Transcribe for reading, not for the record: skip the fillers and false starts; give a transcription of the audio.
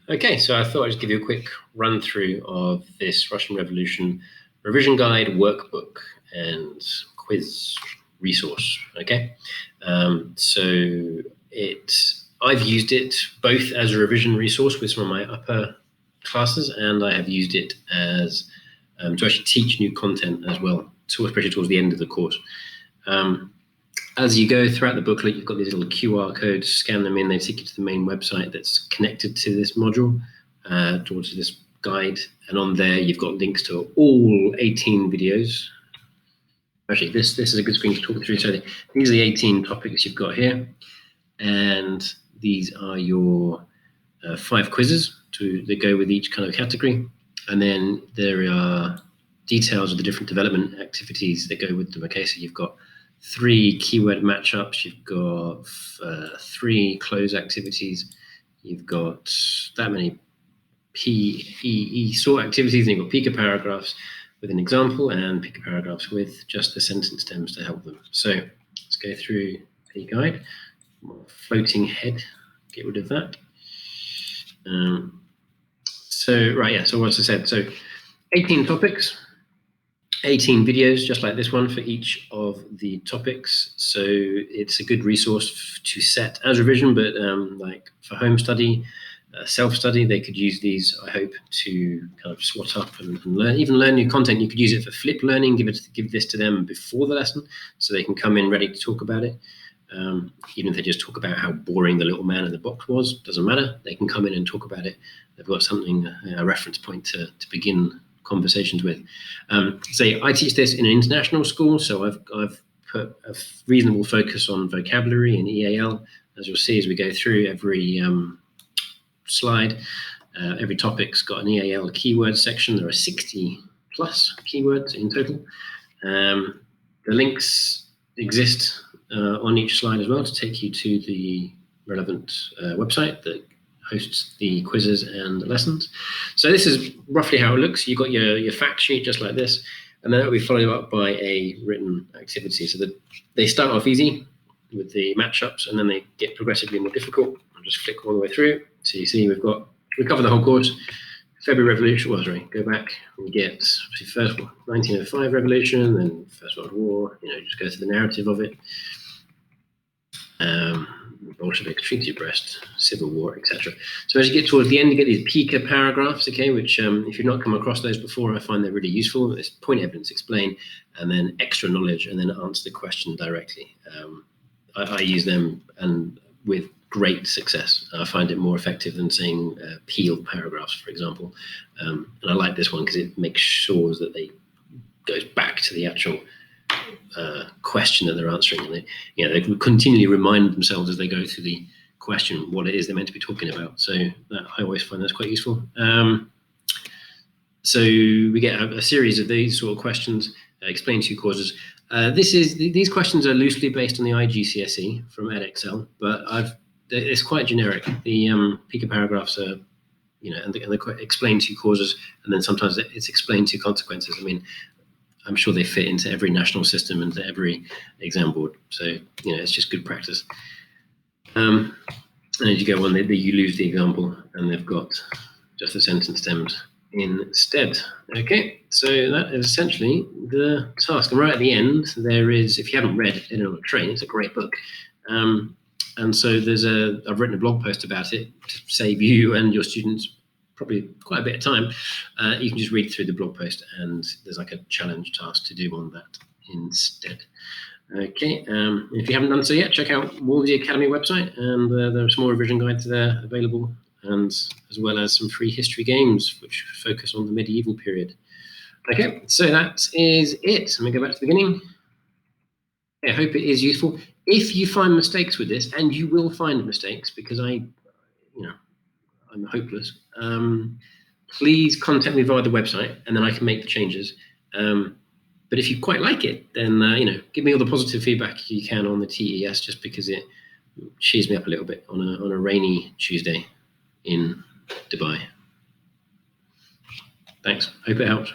Okay, so I thought I'd just give you a quick run through of this Russian Revolution revision guide, workbook, and quiz resource. Okay, I've used it both as a revision resource with some of my upper classes, and I have used it as to actually teach new content as well, especially towards the end of the course. As you go throughout the booklet, you've got these little QR codes, scan them in, they take you to the main website that's connected to this module, towards this guide. And on there, you've got links to all 18 videos. Actually, this is a good screen to talk through. So these are the 18 topics you've got here. And these are your 5 quizzes that go with each kind of category. And then there are details of the different development activities that go with them. Okay, so you've got 3 keyword matchups, you've got 3 close activities, you've got that many PEE sort activities, and you've got pica paragraphs with an example and pica paragraphs with just the sentence stems to help them. So let's go through the guide. Floating head, get rid of that. So as I said, so 18 topics, 18 videos, just like this one for each of the topics. So it's a good resource to set as revision, but like for home study, self-study, they could use these, I hope, to kind of swat up and learn new content. You could use it for flip learning, give this to them before the lesson so they can come in ready to talk about it. Even if they just talk about how boring the little man in the box was, doesn't matter. They can come in and talk about it. They've got something, a reference point to begin conversations with. Say I teach this in an international school, so I've put a reasonable focus on vocabulary and EAL, as you'll see as we go through every slide. Every topic's got an EAL keyword section. There are 60 plus keywords in total. The links exist on each slide as well to take you to the relevant website that hosts the quizzes and the lessons. So this is roughly how it looks. You've got your fact sheet just like this, and then it will be followed up by a written activity. So they start off easy with the matchups, and then they get progressively more difficult. I'll just flick all the way through. So you see we cover the whole course. February Revolution, go back, we get first 1905 Revolution, then First World War, just go through the narrative of it. Bolshevik Treaty of Brest, Civil War, etc. So as you get towards the end, you get these pica paragraphs, okay, which if you've not come across those before, I find they're really useful. It's point, evidence, explain, and then extra knowledge, and then answer the question directly. I use them and with great success. I find it more effective than saying peel paragraphs, for example. And I like this one because it makes sure that they goes back to the actual question that they're answering, and they can continually remind themselves as they go through the question what it is they're meant to be talking about. So I always find that's quite useful. So we get a series of these sort of questions. Explain 2 causes. These questions are loosely based on the IGCSE from Edexcel, but it's quite generic. The pica paragraphs are, and they explain 2 causes, and then sometimes it's explained 2 consequences. I mean, I'm sure they fit into every national system and to every exam board. So, it's just good practice. And as you go on, you lose the example, and they've got just the sentence stems instead. Okay, so that is essentially the task. And right at the end, there is, if you haven't read It on a Train, it's a great book. And so I've written a blog post about it to save you and your students probably quite a bit of time. You can just read through the blog post, and there's like a challenge task to do on that instead. Okay, if you haven't done so yet, check out Wolsey Academy website, and there are some more revision guides there available, and as well as some free history games which focus on the medieval period. Okay, so that is it. Let me go back to the beginning. I hope it is useful. If you find mistakes with this, and you will find mistakes because I'm hopeless, please contact me via the website, and then I can make the changes. But if you quite like it, then give me all the positive feedback you can on the TES, just because it cheers me up a little bit on a rainy Tuesday in Dubai. Thanks. Hope it helped.